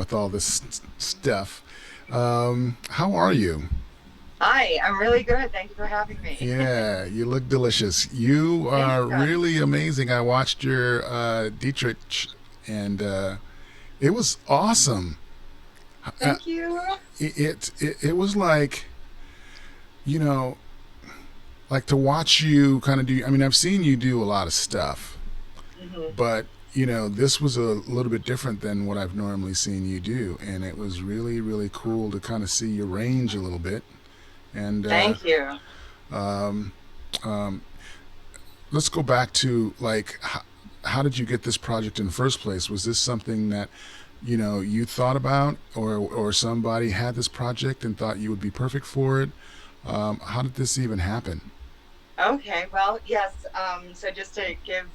with all this stuff. How are you? Hi, I'm really good. Thank you for having me. Yeah, you look delicious. You Thank are you. really amazing. I watched your Dietrich, and it was awesome. Uh, Thank you. it was like, you know, like to watch you kind of do. I mean, I've seen you do a lot of stuff, hmm but this was a little bit different than what I've normally seen you do, and it was really, really cool to kind of see your range a little bit. And Thank you. um, um, let's go back to like, how did you get this project in the first place? Was this something that you thought about, or somebody had this project and thought you would be perfect for it? How did this even happen? Okay, well, yes. So just to give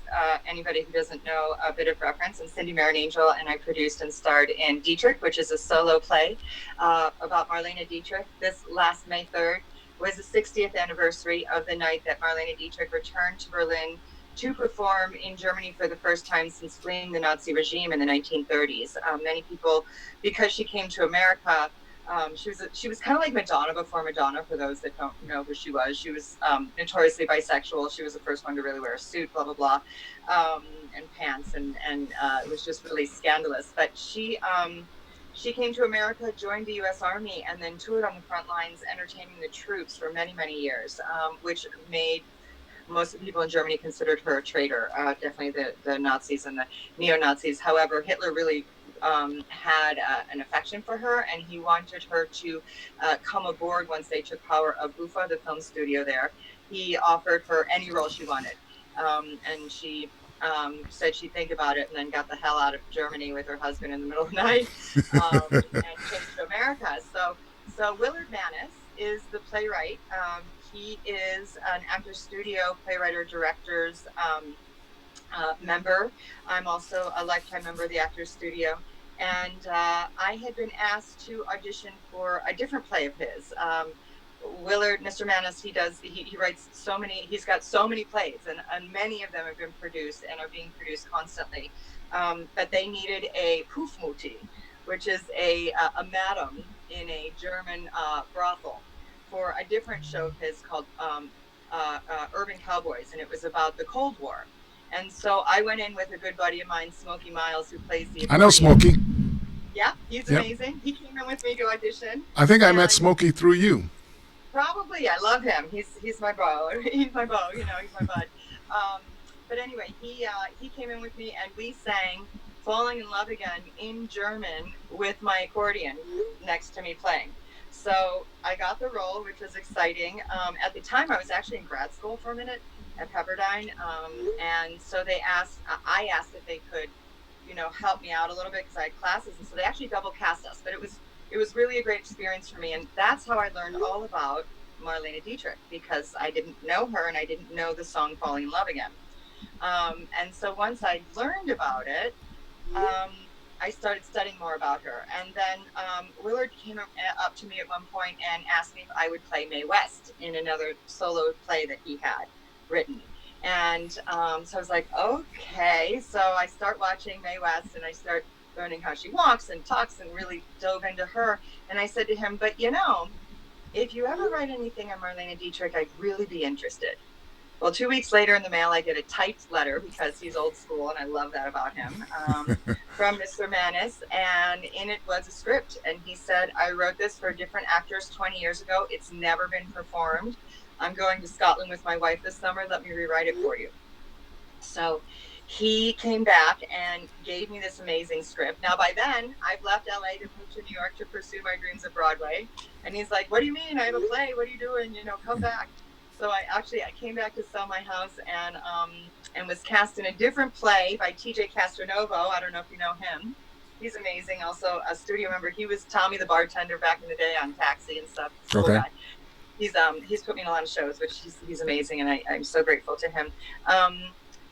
anybody who doesn't know a bit of reference, I'm Cindy Marinangel, and I produced and starred in Dietrich, which is a solo play about Marlene Dietrich. This last May 3rd was the 60th anniversary of the night that Marlene Dietrich returned to Berlin to perform in Germany for the first time since fleeing the Nazi regime in the 1930s. Many people, because she came to America, she was kind of like Madonna before Madonna. For those that don't know who she was notoriously bisexual. She was the first one to really wear a suit, blah blah blah, and pants, and it was just really scandalous. But she came to America, joined the U.S. Army, and then toured on the front lines, entertaining the troops for many many years, which made most of the people in Germany considered her a traitor. Definitely the Nazis and the neo Nazis. However, Hitler really had an affection for her, and he wanted her to come aboard once they took power of Bufa, the film studio there. He offered her any role she wanted, and she said she'd think about it, and then got the hell out of Germany with her husband in the middle of the night, and came to America. So Willard Manis is the playwright. He is an actor studio playwright director's member. I'm also a lifetime member of the Actors Studio. And I had been asked to audition for a different play of his. Willard, Mr. Manis, he writes so many, he's got so many plays, and many of them have been produced and are being produced constantly. But they needed a Puffmutti, which is a madam in a German brothel, for a different show of his called Urban Cowboys, and it was about the Cold War. And so I went in with a good buddy of mine, Smokey Miles, who plays the I know accordion. Smokey. Yeah, he's Yep. amazing. He came in with me to audition, I think I met and Smokey through you. probably I love him. He's my beau. He's my beau. He's my bud. Um, but anyway, he came in with me, and we sang "Falling in Love Again" in German with my accordion next to me playing. So I got the role, which was exciting. At the time, I was actually in grad school for a minute at Pepperdine, and so I asked if they could, help me out a little bit because I had classes, and so they actually double cast us. But it was really a great experience for me, and that's how I learned all about Marlene Dietrich, because I didn't know her and I didn't know the song "Falling in Love Again." And so once I learned about it, um, I started studying more about her. And then Willard came up to me at one point and asked me if I would play Mae West in another solo play that he had written. And so I was like, okay. So I start watching Mae West, and I start learning how she walks and talks, and really dove into her. And I said to him, but if you ever write anything on Marlene Dietrich, I'd really be interested. Well, 2 weeks later in the mail, I get a typed letter, because he's old school, and I love that about him, from Mr. Manis. And in it was a script. And he said, I wrote this for different actors 20 years ago. It's never been performed. I'm going to Scotland with my wife this summer. Let me rewrite it for you. So he came back and gave me this amazing script. Now, by then, I've left LA to move to New York to pursue my dreams of Broadway. And he's like, what do you mean? I have a play. What are you doing? Come back. So I came back to sell my house, and was cast in a different play by TJ Castronovo. I don't know if you know him. He's amazing. Also a studio member. He was Tommy the bartender back in the day on Taxi and stuff. Cool Okay. guy. He's put me in a lot of shows, which he's amazing, and I'm so grateful to him.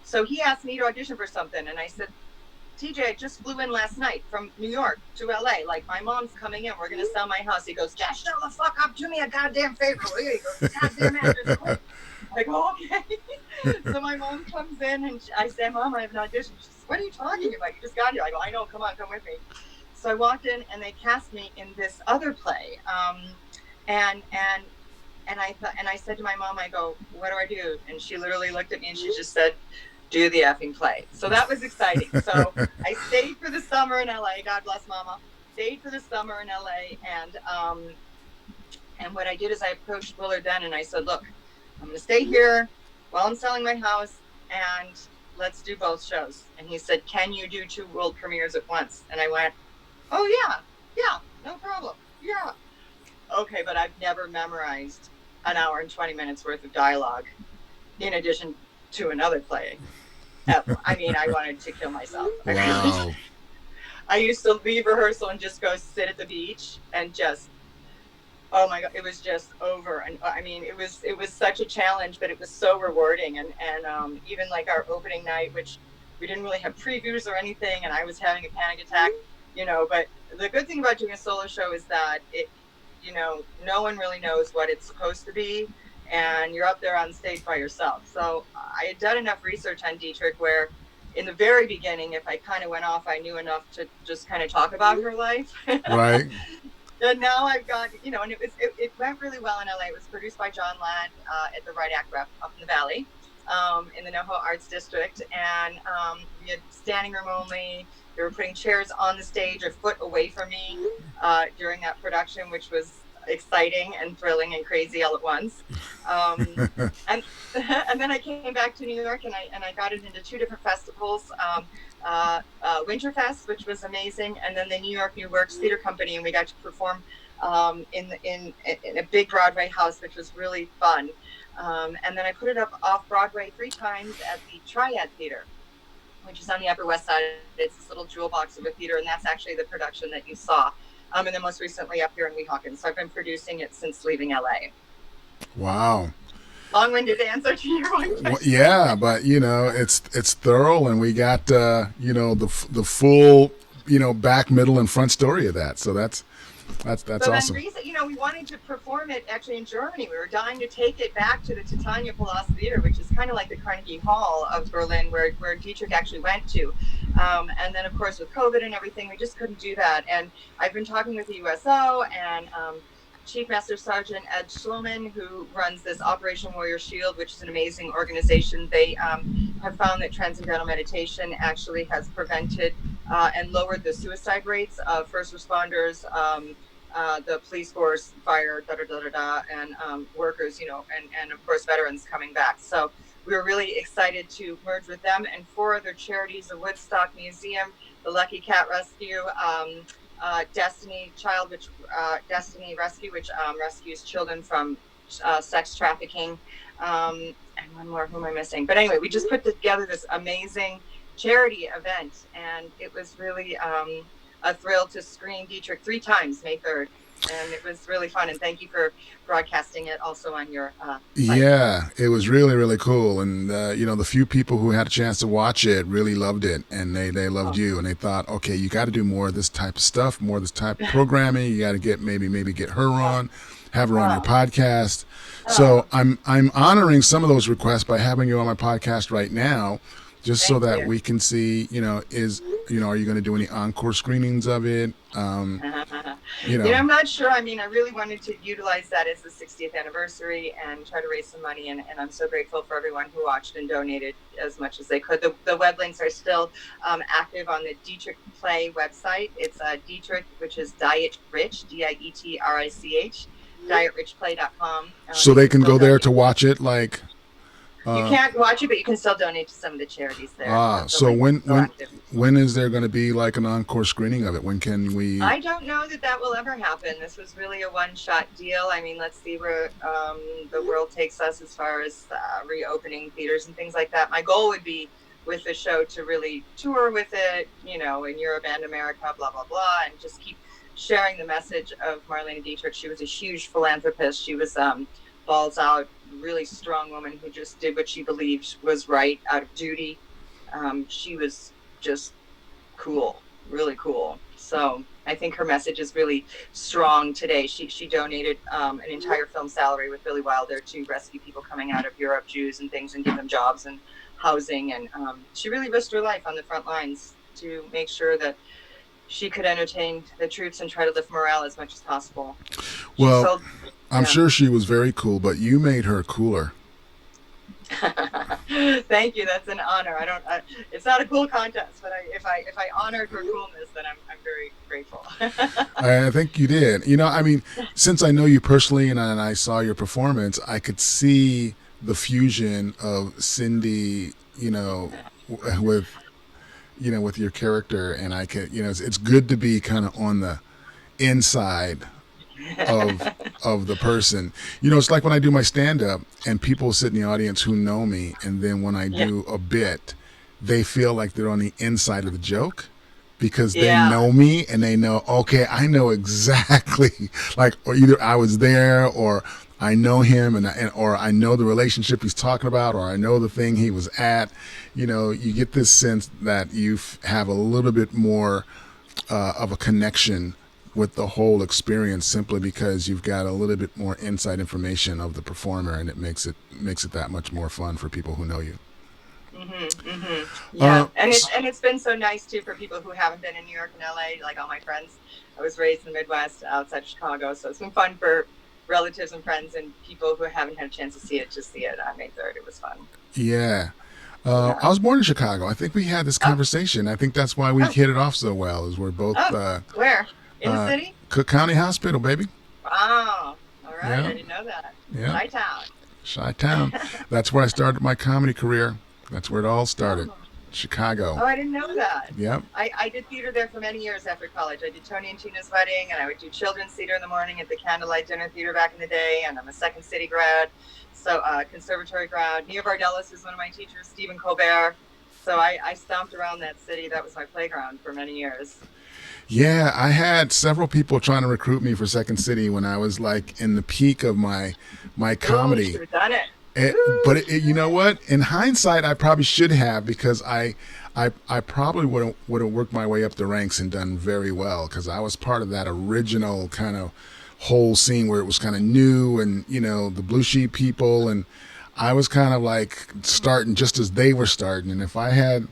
So he asked me to audition for something, and I said, TJ, I just flew in last night from New York to LA. Like, my mom's coming in. We're going to sell my house. He goes, just show the fuck up. Do me a goddamn favor. He goes, goddamn actors, quick. I go, okay. So my mom comes in, and I say, Mom, I have an audition. She says, what are you talking about? You just got here. I go, I know. Come on, come with me. so I walked in and they cast me in this other play. And I thought, and I said to my mom, I go, what do I do? And she literally looked at me and she just said, do the effing play. So that was exciting. So I stayed for the summer in LA. God bless Mama. Stayed for the summer in LA. And what I did is I approached Willard then and I said, look, I'm going to stay here while I'm selling my house and let's do both shows. And he said, can you do 2 world premieres at once? And I went, oh yeah, no problem. Yeah. Okay, but I've never memorized an hour and 20 minutes worth of dialogue in addition to another play. I mean, I wanted to kill myself. Wow. I used to leave rehearsal and just go sit at the beach and just, oh my God, it was just over. And I mean, it was such a challenge, but it was so rewarding. And even like our opening night, which we didn't really have previews or anything, and I was having a panic attack, you know, but the good thing about doing a solo show is that it, you know, no one really knows what it's supposed to be, and you're up there on stage by yourself. So I had done enough research on Dietrich where in the very beginning, if I kind of went off, I knew enough to just kind of talk about her life. Right. And now I've got, you know, and it went really well in LA. It was produced by John Ladd at the Right Act Rep up in the Valley, in the NoHo Arts District. And we had standing room only. They were putting chairs on the stage a foot away from me during that production, which was exciting and thrilling and crazy all at once. And then I came back to New York and I got it into 2 different festivals. Winterfest, which was amazing, and then the New York New Works Theater Company, and we got to perform in a big Broadway house, which was really fun. And then I put it up off Broadway 3 times at the Triad Theater, which is on the Upper West Side. It's this little jewel box of a theater, and that's actually the production that you saw. And then most recently up here in Weehawken. So I've been producing it since leaving LA. Wow. Long-winded answer to your one question. Well, yeah, but you know, it's thorough, and we got you know, the full, you know, back, middle, and front story of that. So that's So awesome. then, you know, we wanted to perform it actually in Germany. We were dying to take it back to the Titania Palast Theater, which is kind of like the Carnegie Hall of Berlin, where Dietrich actually went to. And then, of course, with COVID and everything, we just couldn't do that. And I've been talking with the USO and Chief Master Sergeant Ed Schloman, who runs this Operation Warrior Shield, which is an amazing organization. They have found that transcendental meditation actually has prevented and lowered the suicide rates of first responders, the police force, fire, and workers, you know, and of course veterans coming back. So we were really excited to merge with them and 4 other charities: the Woodstock Museum, the Lucky Cat Rescue, Destiny Rescue, which rescues children from sex trafficking, and one more. Who am I missing? But anyway, we just put together this amazing charity event, and it was really a thrill to screen Dietrich 3 times, May 3rd. And it was really fun, and thank you for broadcasting it also on your site. Yeah, it was really, really cool. And, you know, the few people who had a chance to watch it really loved it, and they loved you, and they thought, okay, you got to do more of this type of stuff, more of this type of programming. You got to get maybe get her on, have her on your podcast. So I'm honoring some of those requests by having you on my podcast right now, just so that we can see, you know, are you going to do any encore screenings of it? You know, I'm not sure. I mean, I really wanted to utilize that as the 60th anniversary and try to raise some money. And I'm so grateful for everyone who watched and donated as much as they could. The web links are still active on the Dietrich Play website. It's Dietrich, which is Diet Rich, Dietrich, dietrichplay.com. So they can go there to watch it, like... you can't watch it, but you can still donate to some of the charities there. So when is there going to be like an encore screening of it? When can we? I don't know that will ever happen. This was really a one-shot deal. I mean, let's see where the world takes us as far as reopening theaters and things like that. My goal would be with the show to really tour with it, you know, in Europe and America, blah, blah, blah, and just keep sharing the message of Marlene Dietrich. She was a huge philanthropist. She was balls out, really strong woman who just did what she believed was right out of duty. She was just cool, really cool. So I think her message is really strong today. She donated an entire film salary with Billy Wilder to rescue people coming out of Europe, Jews and things, and give them jobs and housing. And she really risked her life on the front lines to make sure that she could entertain the troops and try to lift morale as much as possible. Well, I'm sure she was very cool, but you made her cooler. Thank you. That's an honor. It's not a cool contest, but if I honored her coolness, then I'm very grateful. I think you did. I mean, since I know you personally and I saw your performance, I could see the fusion of Cindy, with with your character, and I could, it's good to be kind of on the inside of the person. It's like when I do my stand-up and people sit in the audience who know me, and then when I do a bit, they feel like they're on the inside of the joke because they know me and they know, okay, I know exactly, like, or either I was there or I know him or I know the relationship he's talking about, or I know the thing he was at. You get this sense that you have a little bit more of a connection with the whole experience simply because you've got a little bit more inside information of the performer, and it makes it that much more fun for people who know you. Yeah, and it's been so nice too for people who haven't been in New York and LA, like all my friends. I was raised in the Midwest outside Chicago, so it's been fun for relatives and friends and people who haven't had a chance to see it to see it on May 3rd. It was fun. Yeah. I was born in Chicago. I think we had this conversation. I think that's why we hit it off so well, is we're both where? In the city? Cook County Hospital, baby. Wow. All right. Yeah. I didn't know that. Yeah. Chi-town. Chi-town. That's where I started my comedy career. That's where it all started. Chicago. Oh, I didn't know that. Yep. I did theater there for many years after college. I did Tony and Tina's Wedding, and I would do children's theater in the morning at the Candlelight Dinner Theater back in the day, and I'm a Second City grad, so conservatory grad. Nia Vardalos was one of my teachers, Stephen Colbert. So I stomped around that city. That was my playground for many years. Yeah, I had several people trying to recruit me for Second City when I was like in the peak of my comedy. You should have done it. But you know what? In hindsight, I probably should have, because I probably would have worked my way up the ranks and done very well, because I was part of that original kind of whole scene where it was kind of new, and the Blue Sheep people, and I was kind of like starting just as they were starting. And if I had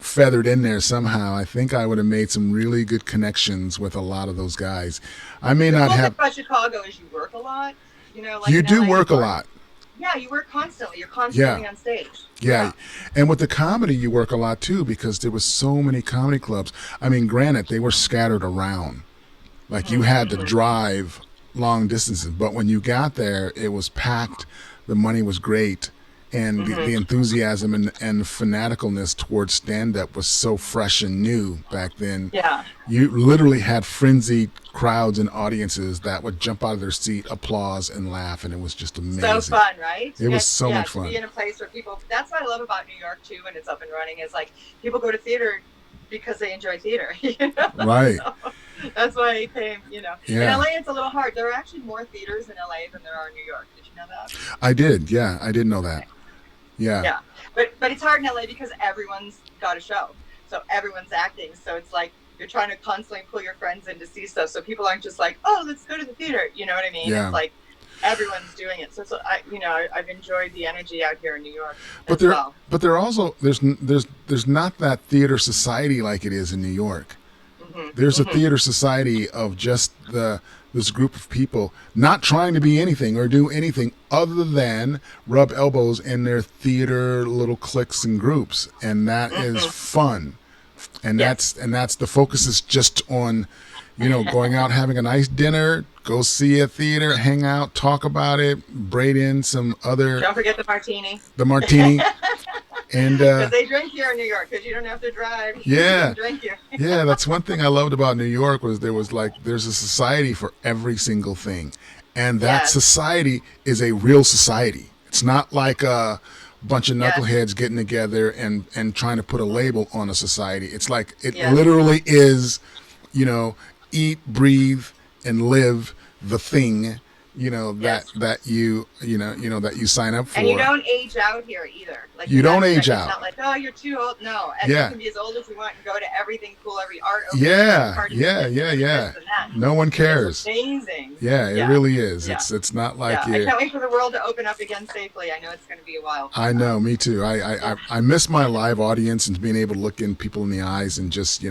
feathered in there somehow, I think I would have made some really good connections with a lot of those guys. I may not have. The thing about Chicago is you work a lot. Like you do work a lot. Yeah, you work constantly. You're constantly on stage. Yeah. And with the comedy, you work a lot too, because there was so many comedy clubs. I mean, granted, they were scattered around. Like you had to drive long distances, but when you got there, it was packed. The money was great. And the enthusiasm and fanaticalness towards stand-up was so fresh and new back then. Yeah. You literally had frenzied crowds and audiences that would jump out of their seat, applause, and laugh, and it was just amazing. So fun, right? It was so much fun. To be in a place where people, that's what I love about New York, too, when it's up and running, is like people go to theater because they enjoy theater. Right. So that's why I came, Yeah. In LA, it's a little hard. There are actually more theaters in LA than there are in New York. Did you know that? I did, yeah. I did know that. Yeah. Yeah. But it's hard in LA because everyone's got a show. So everyone's acting. So it's like you're trying to constantly pull your friends in to see stuff. So people aren't just like, oh, let's go to the theater. You know what I mean? Yeah. It's like everyone's doing it. So I've enjoyed the energy out here in New York. But there also there's not that theater society like it is in New York. There's a theater society of just this group of people not trying to be anything or do anything other than rub elbows in their theater little cliques and groups, and that is fun. And that's the focus is just on, going out, having a nice dinner, go see a theater, hang out, talk about it, braid in some other. Don't forget the martini. The martini. And because they drink here in New York, because you don't have to drive. Yeah, drink here. Yeah, that's one thing I loved about New York was there's a society for every single thing, and that society is a real society. It's not like a bunch of knuckleheads getting together and trying to put a label on a society. It's like it literally is, eat, breathe, and live the thing. That you sign up for. And you don't age out here either. Like you don't age out. It's not like, oh, you're too old. No. And you can be as old as you want and go to everything cool, every art opening. Yeah. No one cares. It's amazing. Yeah, it really is. Yeah. It's not like I can't wait for the world to open up again safely. I know it's going to be a while. I know, me too. I miss my live audience and being able to look in people in the eyes and just,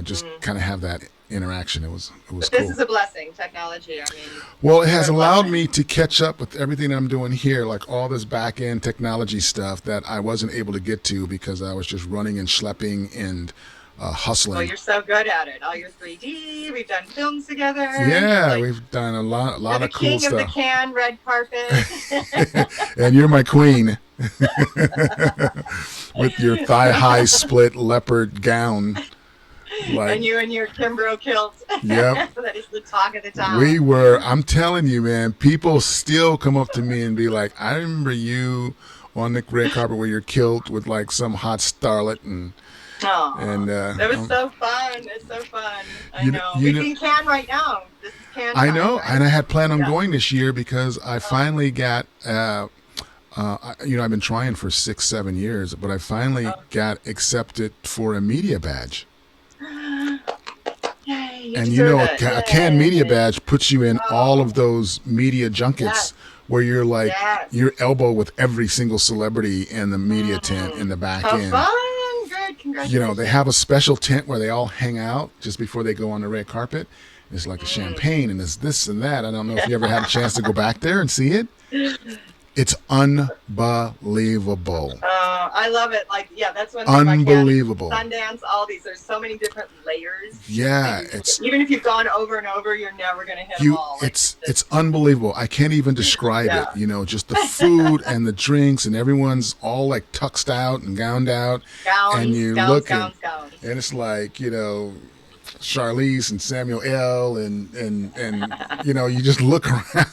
just kind of have that interaction. It was But cool. this is a blessing, technology. I mean, Well, it what has a allowed blessing. me to catch up with everything that I'm doing here, like all this back end technology stuff that I wasn't able to get to because I was just running and schlepping and Well, hustling. you're so good at it. All your 3D. We've done films together. You're Yeah, like we've done a you're lot the of cool king of the stuff. can red carpet. And you're my queen with your thigh high split leopard gown. Like, And you and your Kimbrough kilt. yep. That is the talk of the We town. were, I'm telling you, man, people still come up to me and be like, I remember you on the red carpet where you're killed with like some hot starlet Oh, and that was so fun. It's so fun. I you know. you We've know been can right now. This is can I time, know, and right? I had planned on Yeah. going this year because I finally got I've been trying for 6 7 years, but I finally got accepted for a media badge. Oh. Yay, you And deserve a, it. a can media Yay. badge puts you in all Oh, of those media junkets yes. where you're like Yes. your elbow with every single celebrity in the media tent in Mm. the back How end. fun. Good. They have a Congratulations. special tent where they all hang out just before they go on the red carpet. It's like a Mm. champagne and there's this and that. I don't know if you ever had a chance to go back there and see it. It's unbelievable. I love it. Like, yeah, that's one thing about Cannes, Unbelievable. Sundance, all these. There's so many different layers, Yeah, and it's even if you've gone over and over, you're never gonna hit them you all. Like, it's unbelievable. I can't even describe it. yeah, Just the food and the drinks and everyone's all like tuxed out and gowned out and gowns, you gowns, look gowns, gowns. and it's like, Charlize and Samuel L. and you just look around.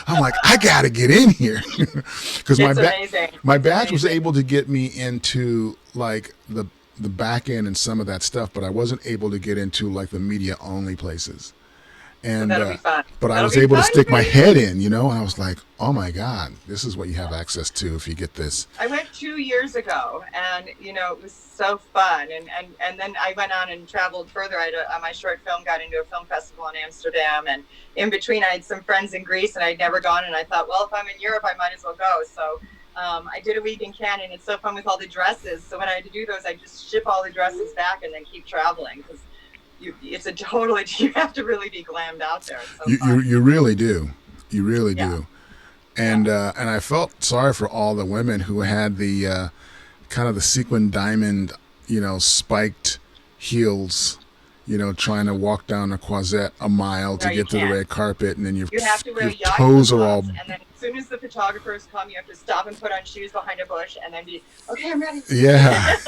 I'm like, I gotta get in here because It's amazing. my It's badge was amazing. able to get me into like the back end and some of that stuff, but I wasn't able to get into like the media only places. So And that'll be fun. but I That'll was be able to fun stick for my you. head in, and I was like, oh my god, this is what you have access to if you get this. I went 2 years ago, and it was so fun. And then I went on and traveled further. My short film got into a film festival in Amsterdam, and in between, I had some friends in Greece, and I'd never gone. And I thought, well, if I'm in Europe, I might as well go. So I did a week in Cannes, and it's so fun with all the dresses. So when I had to do those, I just ship all the dresses back and then keep traveling because you have to really be glammed out there. It's so fun. You really do, you really Yeah, do. yeah. And I felt sorry for all the women who had the kind of the sequin diamond, spiked heels, trying to walk down a croisette a mile No, to you get to the can't. red carpet, and then You have to wear your yachty toes are all flip-flops, and then as soon as the photographers come, you have to stop and put on shoes behind a bush, and then be, okay, I'm ready. yeah It's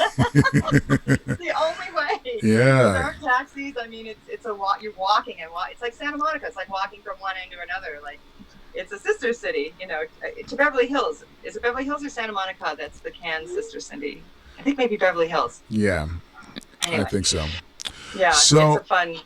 the only way. Because there yeah aren't taxis. I mean, it's a walk. You're walking and walk. It's like Santa Monica. It's like walking from one end to another. Like, it's a sister city. To Beverly Hills. Is it Beverly Hills or Santa Monica? That's the Cannes sister city. I think maybe Beverly Hills. yeah. I Anyway, think so. yeah, it's So a fun.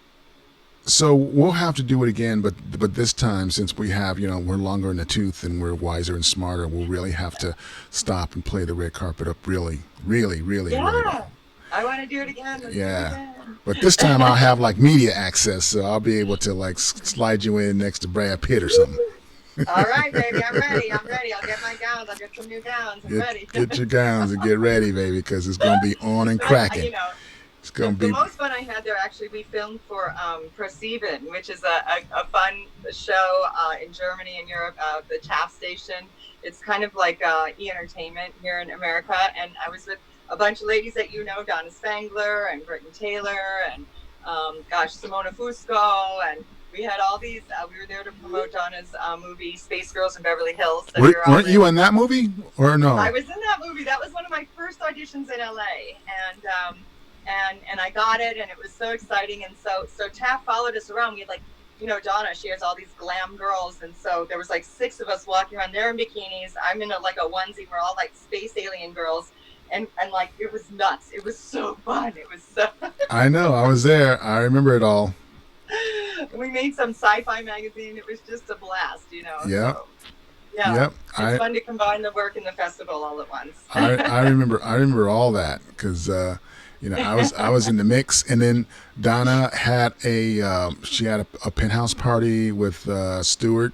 So we'll have to do it again, but this time, since we have, we're longer in the tooth and we're wiser and smarter, we'll really have to stop and play the red carpet up really, really, really, really Yeah, well. I want to do it again. Let's do it Yeah. But this time I'll have like media access, so I'll be able to like slide you in next to Brad Pitt or something. again. All right, baby. I'm ready. I'm ready. I'll get my gowns. I'll get some new gowns. I'm ready. Get your gowns and get ready, baby, because it's gonna be on and So cracking. It's the, gonna the be. most fun I had there, actually, we filmed for ProSieben, which is a fun show in Germany and Europe, the TAF station. It's kind of like e-entertainment here in America. And I was with a bunch of ladies that Donna Spangler and Britton Taylor and, Simona Fusco. And we had all these, we were there to promote Donna's movie, Space Girls in Beverly Hills. That we were all Weren't you in that movie or no? I was in that movie. That was one of my first auditions in LA, and I got it, and it was so exciting. And so Taff followed us around. We had Donna. She has all these glam girls, and so there was like 6 of us walking around. They're in bikinis. I'm in a onesie. We're all like space alien girls, and like it was nuts. It was so fun. It was so. I know. I was there. I remember it all. We made some sci-fi magazine. It was just a blast. Yeah. So, yeah. Yep. It's fun to combine the work and the festival all at once. I remember all that because I was in the mix, and then Donna had she had a penthouse party with Stewart.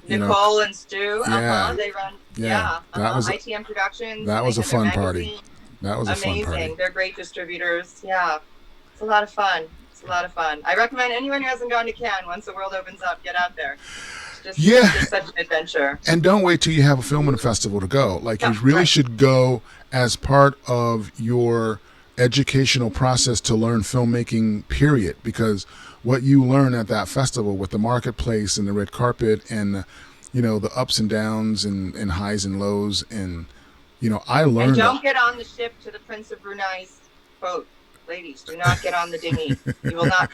Nicole and Stu, Yeah. they run, Yeah, that was ITM Productions. that They was a have their fun party. magazine. That was a fun Amazing. party. They're great distributors. Yeah. It's a lot of fun. It's a lot of fun. I recommend anyone who hasn't gone to Cannes, once the world opens up, get out there. Yeah, It's just such an adventure. and don't wait till you have a film in a festival to go. Like, No, you really right. should go as part of your educational process to learn filmmaking, period. Because what you learn at that festival with the marketplace and the red carpet and, the ups and downs and highs and lows, and, I And learned don't get on the ship to the Prince of Brunei's boat. Ladies, do not get on the dinghy. You will not.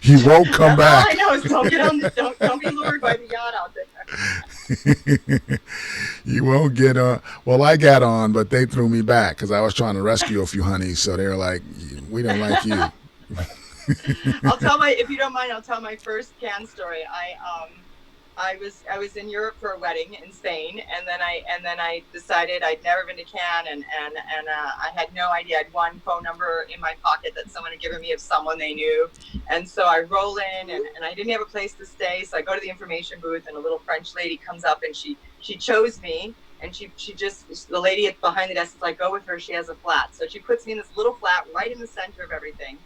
you won't come That's all back. I know is don't get on the don't be lured by the yacht out there. You won't get on. Well, I got on, but they threw me back because I was trying to rescue a few honeys. So they were like, "We don't like you." If you don't mind, I'll tell my first Cannes story. I was in Europe for a wedding in Spain, and then I decided I'd never been to Cannes, and I had no idea. I had one phone number in my pocket that someone had given me of someone they knew, and so I roll in, and I didn't have a place to stay, so I go to the information booth, and a little French lady comes up, and she chose me, and the lady behind the desk is like, go with her, she has a flat, so she puts me in this little flat right in the center of everything,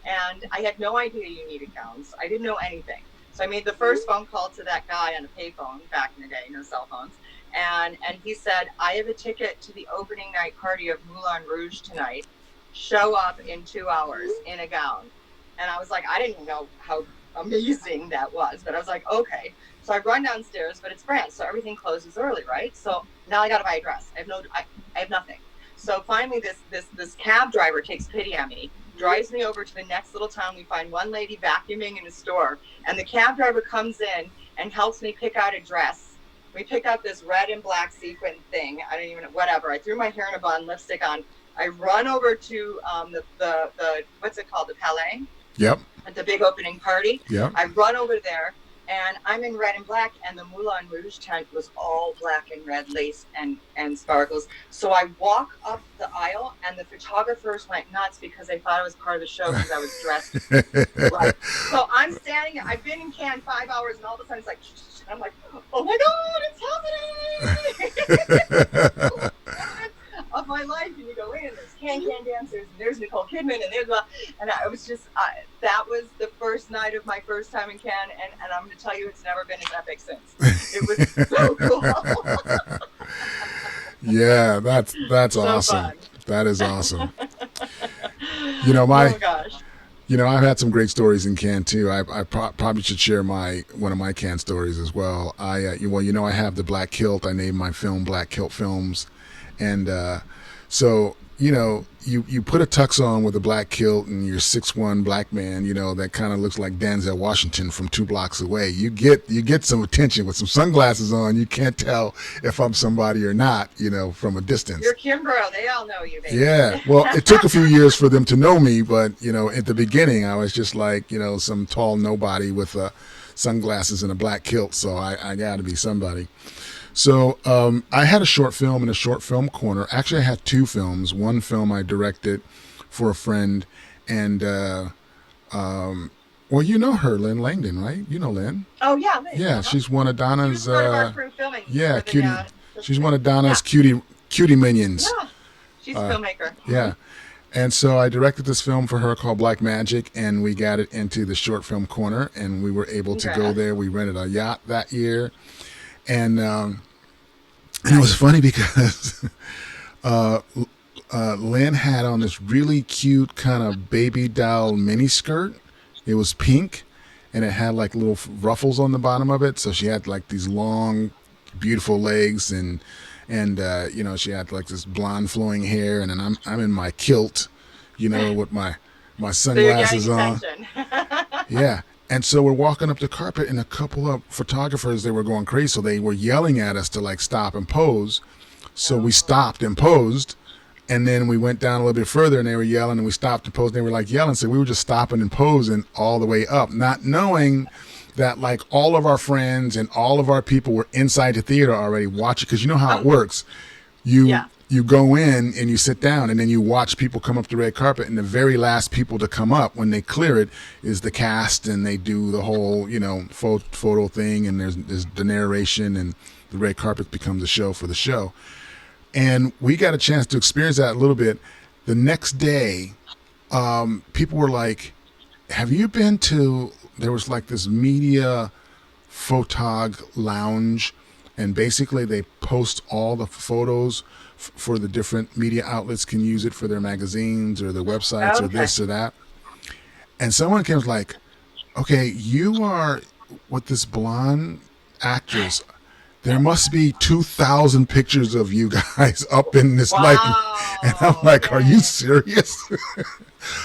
and I had no idea you needed gowns. I didn't know anything. So I made the first phone call to that guy on a payphone back in the day, no cell phones. And he said, I have a ticket to the opening night party of Moulin Rouge tonight. Show up in 2 hours in a gown. And I was like, I didn't know how amazing that was, but I was like, okay. So I run downstairs, but it's France, so everything closes early, right? So now I got to buy a dress. I have nothing. So finally, this cab driver takes pity on me, drives me over to the next little town. We find one lady vacuuming in a store, and the cab driver comes in and helps me pick out a dress. We pick out this red and black sequin thing. I don't even know, whatever. I threw my hair in a bun, lipstick on. I run over to the what's it called, the Palais? Yep. At the big opening party. Yep. I run over there, and I'm in red and black, and the Moulin Rouge tent was all black and red lace and sparkles. So I walk up the aisle, and the photographers went nuts because they thought I was part of the show because I was dressed right. So I'm standing, I've been in Cannes 5 hours, and all of a sudden it's like, I'm like, oh my God, it's happening! Of my life, and you go in, and there's can dancers, and there's Nicole Kidman, and I was just, that was the first night of my first time in Cannes, and I'm going to tell you, it's never been as epic since. It was so cool. Yeah, that's so awesome. Fun. That is awesome. Oh my gosh. I've had some great stories in Cannes too. I probably should share one of my Cannes stories as well. I have the Black Kilt. I named my film Black Kilt Films. And so, you put a tux on with a black kilt and you're 6'1" black man, that kind of looks like Denzel Washington from 2 blocks away. You get some attention with some sunglasses on. You can't tell if I'm somebody or not, from a distance. You're Kimbrough. They all know you, baby. Yeah. Well, it took a few years for them to know me, but, at the beginning I was just like, some tall nobody with sunglasses and a black kilt. So I got to be somebody. So I had a short film in a short film corner. Actually, I had 2 films. One film I directed for a friend, and well, you know her, Lynn Langdon, right? You know Lynn. Oh yeah, Lynn. Yeah, she's one of Donna's. She was part of our crew filming. Yeah, cutie. She's one of Donna's cutie minions. Yeah, she's a filmmaker. Yeah. And so I directed this film for her called Black Magic, and we got it into the short film corner, and we were able to go there. We rented a yacht that year. And it was funny because Lynn had on this really cute kind of baby doll mini skirt. It was pink, and it had like little ruffles on the bottom of it. So she had like these long, beautiful legs, and she had like this blonde flowing hair. And then I'm in my kilt, with my sunglasses on. Yeah. And so we're walking up the carpet, and a couple of photographers, they were going crazy. So they were yelling at us to like stop and pose. So we stopped and posed. And then we went down a little bit further, and they were yelling, and we stopped and posed. And they were like yelling. So we were just stopping and posing all the way up, not knowing that like all of our friends and all of our people were inside the theater already watching. Because you know how it works. You go in and you sit down, and then you watch people come up the red carpet, and the very last people to come up when they clear it is the cast, and they do the whole, photo thing, and there's the narration, and the red carpet becomes a show for the show. And we got a chance to experience that a little bit. The next day, people were like, have you been to, there was like this media photog lounge, and basically they post all the photos for the different media outlets can use it for their magazines or their websites or Okay. this or that. And someone came like, okay, you are with this blonde actress. There must be 2,000 pictures of you guys up in this like, and I'm Wow. like, are you Okay. serious?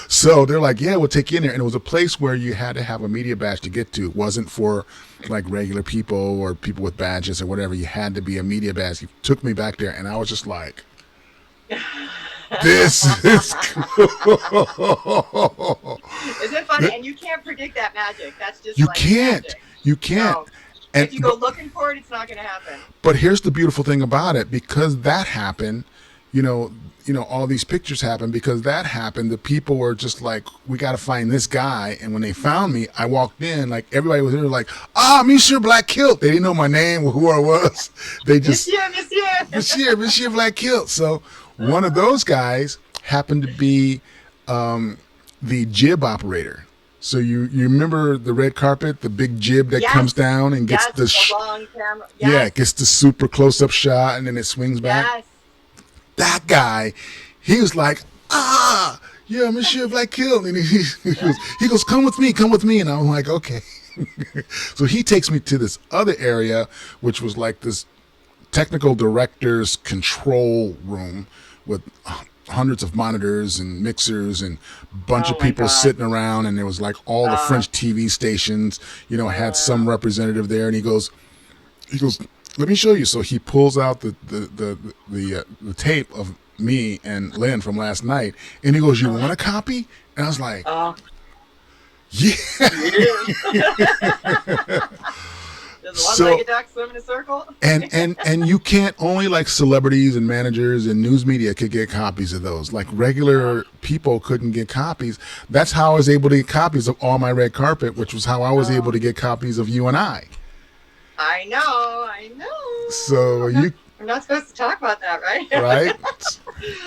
So they're like, yeah, we'll take you in there. And it was a place where you had to have a media badge to get to. It wasn't for like regular people or people with badges or whatever. You had to be a media badge. He took me back there, and I was just like, this is cool. Isn't it funny? And you can't predict that magic. That's just You like can't. magic. You can't. No. And If you go looking for it, it's not going to happen. but here's the beautiful thing about it, because that happened, you know, all these pictures happened because that happened. The people were just like, we got to find this guy. And when they found me, I walked in, like everybody was there, like, Monsieur Black Kilt. They didn't know my name or who I was. They just, Monsieur. Monsieur Black Kilt. So one of those guys happened to be the jib operator. So you remember the red carpet, the big jib that Yes. comes down and gets Yes, the long camera. yeah, Yes. it gets the super close up shot and then it swings back. Yes. That guy, he was like, yeah, Monsieur Black Kill. And he goes, come with me. And I'm like, okay. So he takes me to this other area, which was like this technical director's control room with hundreds of monitors and mixers and a bunch Oh of my people God. sitting around. And there was like all the French TV stations, had some representative there. And he goes, let me show you. So he pulls out the tape of me and Lynn from last night, and he goes, "You want a copy?" And I was like, Oh. "Yeah." Does a So- one-legged duck swim in a circle? And you can't, only like celebrities and managers and news media could get copies of those. Like regular people couldn't get copies. That's how I was able to get copies of All My Red Carpet, which was how I was able to get copies of You and I. I know. So I'm not supposed to talk about that, right? right?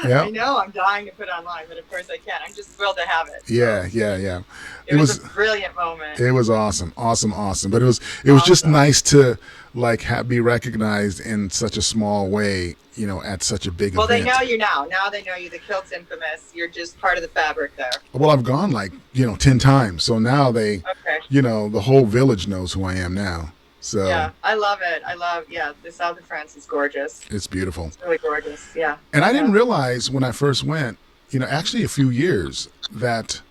Yeah. I know. I'm dying to put it online, but of course I can't. I'm just thrilled to have it. Yeah. It was a brilliant moment. It was awesome. But it was just Awesome. nice to like be recognized in such a small way, at such a big Well, event. they know you now. Now they know you. The Kilt's infamous. You're just part of the fabric there. Well, I've gone like 10 times, so now they, Okay. the whole village knows who I am now. So Yeah, I love it. The south of France is gorgeous. it's beautiful. It's really gorgeous. Yeah. And I didn't realize when I first went, actually a few years that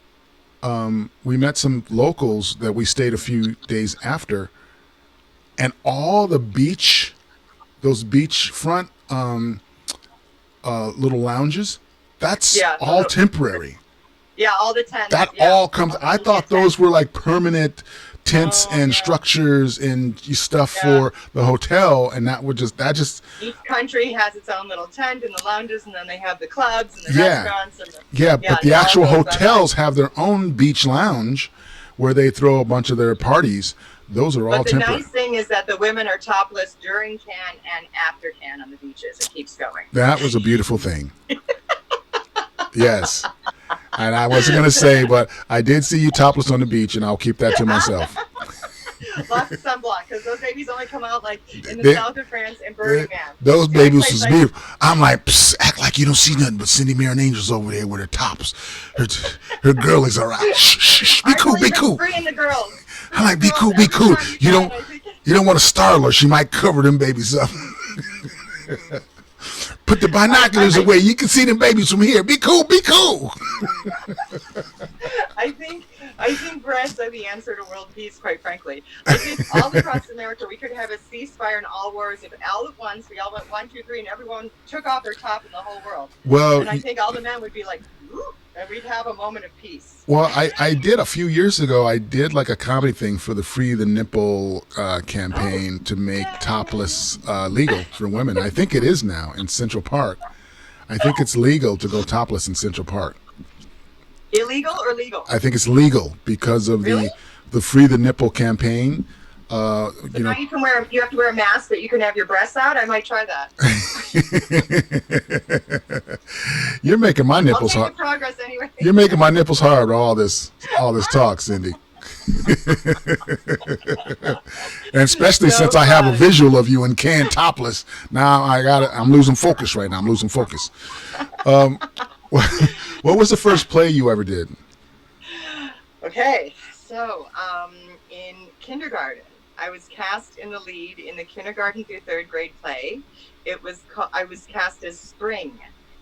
we met some locals that we stayed a few days after, and all the those beachfront little lounges, that's Yeah, the all little- temporary. Yeah, all the tents. That yeah. all comes. I thought those were like permanent tents Oh, and yeah. structures and stuff Yeah. for the hotel, and that just Each country has its own little tent and the lounges, and then they have the clubs and the Yeah. restaurants. And yeah. Yeah, But the no, actual those are hotels have their own beach lounge where they throw a bunch of their parties. Those are all but the temporary. nice thing is that the women are topless during Cannes and after Cannes on the beaches. It keeps going. That was a beautiful thing. Yes. And I wasn't going to say, but I did see you topless on the beach, and I'll keep that to myself. Lots of sunblock, because those babies only come out like in the They- south of France and Birmingham. Those The only babies place was I- beautiful. I'm like, psst, act like you don't see nothing but Cindy Marinangel's over there with her tops. Her girlies are out. Shh, shh, shh. Be I cool, believe be in cool. freeing the girls. I'm like, be Girls, cool, be every cool. time You can, don't I think. you don't want to startle her. She might cover them babies up. Put the binoculars away. You can see them babies from here. Be cool, be cool. I think breasts are the answer to world peace, quite frankly. I think all across America we could have a ceasefire in all wars if all at once we all went 1, 2, 3 and everyone took off their top in the whole world. Well, And I think all the men would be like, ooh, and we'd have a moment of peace. Well, I did a few years ago. I did like a comedy thing for the Free the Nipple campaign to make topless legal for women. I think it is now in Central Park. I think it's legal to go topless in Central Park. Illegal or legal? I think it's legal because of Really? the Free the Nipple campaign. So You now know, you have to wear a mask, but you can have your breasts out. I might try that. you're making my I'll nipples take the hard. progress anyway. You're making my nipples hard. All this talk, Cindy. And especially So since I have a fun. visual of you in can topless, now I'm losing focus right now. I'm losing focus. What was the first play you ever did? Okay, so in kindergarten, I was cast in the lead in the kindergarten through third grade play. I was cast as Spring,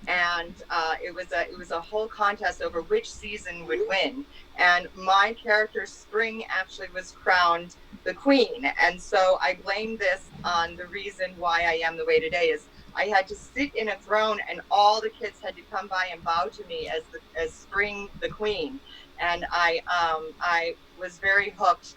and it was a whole contest over which season would win. And my character Spring actually was crowned the queen, and so I blame this on the reason why I am the way today is. I had to sit in a throne, and all the kids had to come by and bow to me as Spring the queen, and I was very hooked.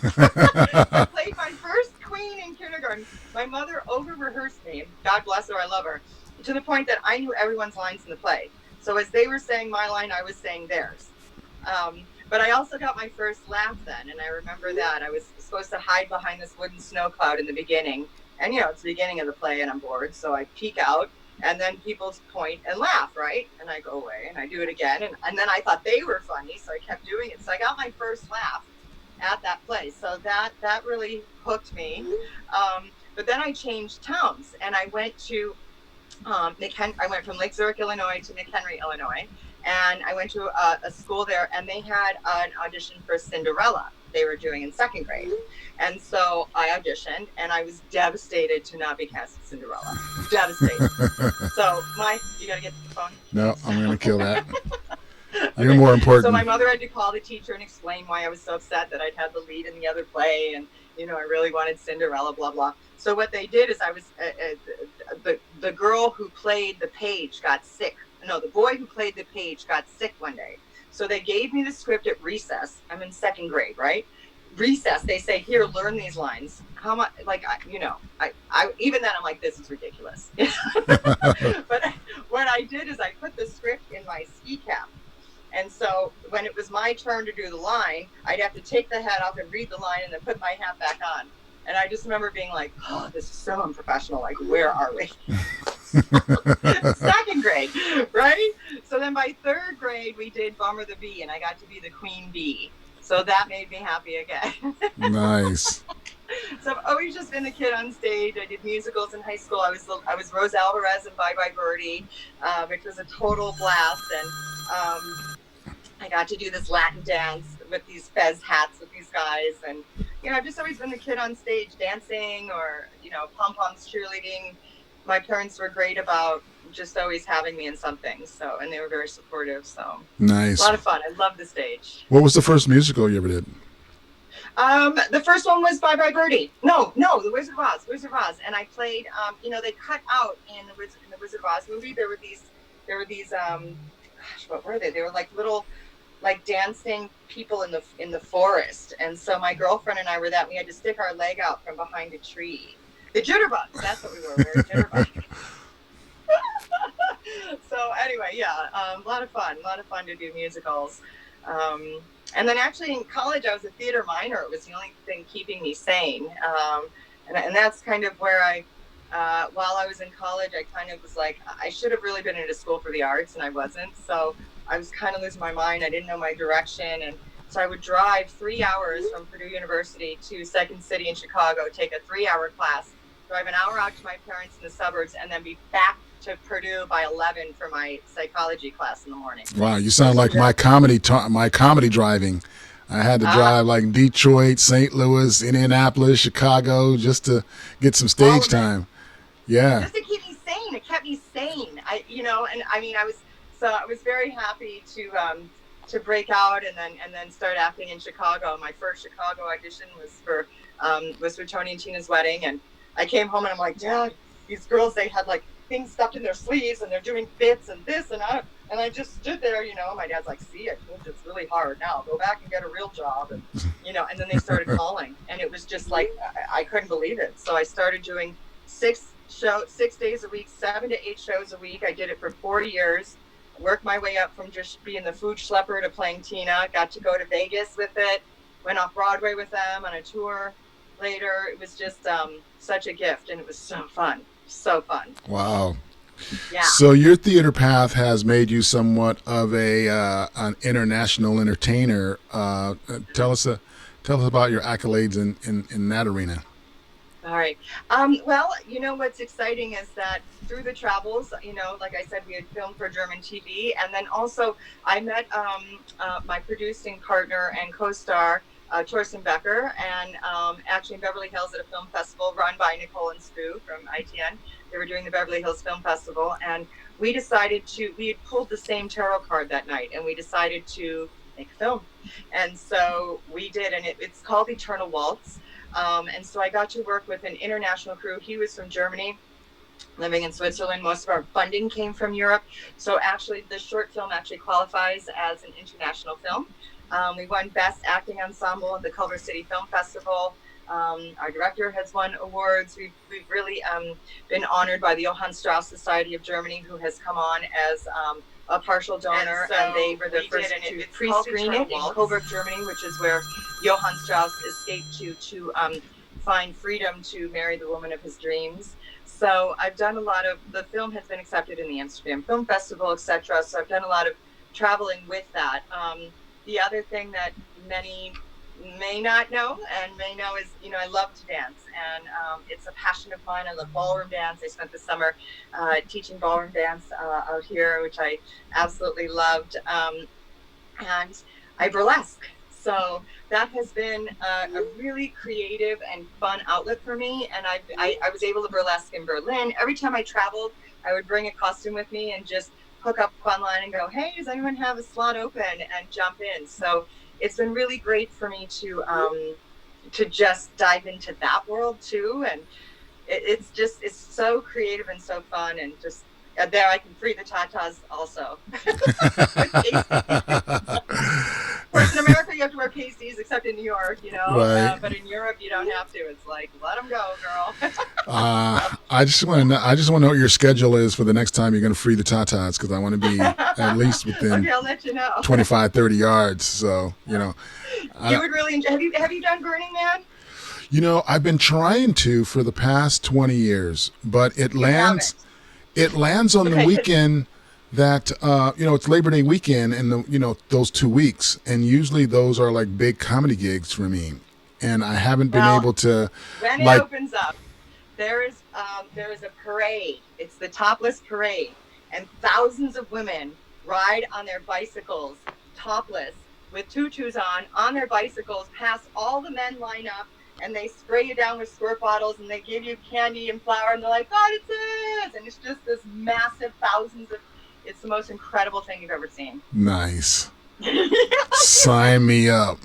I played my first queen in kindergarten. My mother over rehearsed me. God bless her, I love her, to the point that I knew everyone's lines in the play. So as they were saying my line, I was saying theirs. But I also got my first laugh then, and I remember that I was supposed to hide behind this wooden snow cloud in the beginning, and it's the beginning of the play, and I'm bored, so I peek out, and then people point and laugh, right? And I go away, and I do it again, and then I thought they were funny, so I kept doing it. So I got my first laugh at that play, so that really hooked me. But then I changed towns, and I went to I went from Lake Zurich, Illinois to McHenry, Illinois, and I went to a school there, and they had an audition for Cinderella. They were doing in second grade, and so I auditioned, and I was devastated to not be cast as Cinderella. Devastated. So you gotta get the phone. No, I'm gonna kill that. You're Okay. more So my important. mother had to call the teacher and explain why I was so upset that I'd had the lead in the other play, and I really wanted Cinderella, blah blah. So what they did is the girl who played the page got sick. No, the boy who played the page got sick one day. So they gave me the script at recess. I'm in second grade, right? Recess. They say, "Here, learn these lines." How much? Like, I even then I'm like, this is ridiculous. But what I did is I put the script in my ski cap. And so when it was my turn to do the line, I'd have to take the hat off and read the line and then put my hat back on. And I just remember being like, oh, this is so unprofessional. Like, where are we? Second grade, right? So then by third grade, we did Bummer the Bee, and I got to be the queen bee. So that made me happy again. Nice. So I've always just been the kid on stage. I did musicals in high school. I was Rose Alvarez in Bye Bye Birdie, which was a total blast. And I got to do this Latin dance with these fez hats with these guys. And, I've just always been the kid on stage dancing or, pom-poms cheerleading. My parents were great about just always having me in something. So, and they were very supportive. So Nice. a lot of fun. I love the stage. What was the first musical you ever did? The first one was Bye Bye Birdie. No, The Wizard of Oz. Wizard of Oz. And I played. They cut out in the Wizard of Oz movie. There were these. Gosh, what were they? They were like little, like dancing people in the forest. And so my girlfriend and I were that. We had to stick our leg out from behind a tree. The jitterbugs. That's what we were. We were jitterbugs. So anyway, yeah, a lot of fun. A lot of fun to do musicals. And then actually in college, I was a theater minor. It was the only thing keeping me sane. And that's kind of where while I was in college, I kind of was like, I should have really been into school for the arts, and I wasn't. So I was kind of losing my mind. I didn't know my direction. And so I would drive 3 hours from Purdue University to Second City in Chicago, take a 3-hour class, drive an hour out to my parents in the suburbs, and then be back to Purdue by 11 for my psychology class in the morning. Wow, you sound like my comedy driving. I had to drive like Detroit, St. Louis, Indianapolis, Chicago just to get some stage time. Yeah. Just to keep me sane. It kept me sane. I was very happy to break out and then start acting in Chicago. My first Chicago audition was for Tony and Tina's wedding, and I came home and I'm like, Dad, these girls, they had like things stuffed in their sleeves and they're doing bits and this and that. And I just stood there, my dad's like, see, I told you it's really hard. Now go back and get a real job. And, and then they started calling, and it was just like, I couldn't believe it. So I started doing 6 days a week, 7 to 8 shows a week. I did it for 4 years, worked my way up from just being the food schlepper to playing Tina, got to go to Vegas with it. went off Broadway with them on a tour later. It was just such a gift, and it was so fun. So fun. Wow. Yeah. So your theater path has made you somewhat of an international entertainer. Tell us about your accolades in that arena. All right. Well, you know what's exciting is that through the travels, you know, like I said, we had filmed for German TV, and then also I met my producing partner and co-star, Torsten Becker, and actually in Beverly Hills at a film festival run by Nicole and Stu from ITN. They were doing the Beverly Hills Film Festival, and we had pulled the same tarot card that night, and we decided to make a film. And so we did, and it's called Eternal Waltz. And so I got to work with an international crew. He was from Germany, living in Switzerland. Most of our funding came from Europe. So actually, the short film actually qualifies as an international film. We won Best Acting Ensemble at the Culver City Film Festival. Our director has won awards. We've really been honored by the Johann Strauss Society of Germany, who has come on as a partial donor, and they were the first to pre-screen it in Colbert, Germany, which is where Johann Strauss escaped to find freedom to marry the woman of his dreams. So I've done the film has been accepted in the Amsterdam Film Festival, etc. So I've done a lot of traveling with that. The other thing that many may not know and may know is, you know, I love to dance, and it's a passion of mine. I love ballroom dance. I spent the summer teaching ballroom dance out here, which I absolutely loved, and I burlesque. So that has been a really creative and fun outlet for me, and I was able to burlesque in Berlin. Every time I traveled, I would bring a costume with me and just hook up online and go, hey, does anyone have a slot open, and jump in. So it's been really great for me to just dive into that world too, and it's so creative and so fun, and just there I can free the tatas also. Of course, in America you have to wear pasties, except in New York, you know. Right. But in Europe you don't have to. It's like, let them go, girl. I just want to know what your schedule is for the next time you're going to free the tatas, because I want to be at least within okay, I'll let you know. 25, 30 yards. So, you know. You would really enjoy. Have you done Burning Man? You know, I've been trying to for the past 20 years, but it lands on the weekend that you know, it's Labor Day weekend, and those 2 weeks, and usually those are like big comedy gigs for me, and I haven't been able to. When it opens up, there is a parade. It's the topless parade, and thousands of women ride on their bicycles, topless, with tutus on their bicycles, past all the men line up, and they spray you down with squirt bottles, and they give you candy and flour, and they're like, God, it's this! And it's just this massive it's the most incredible thing you've ever seen. Nice. Sign me up.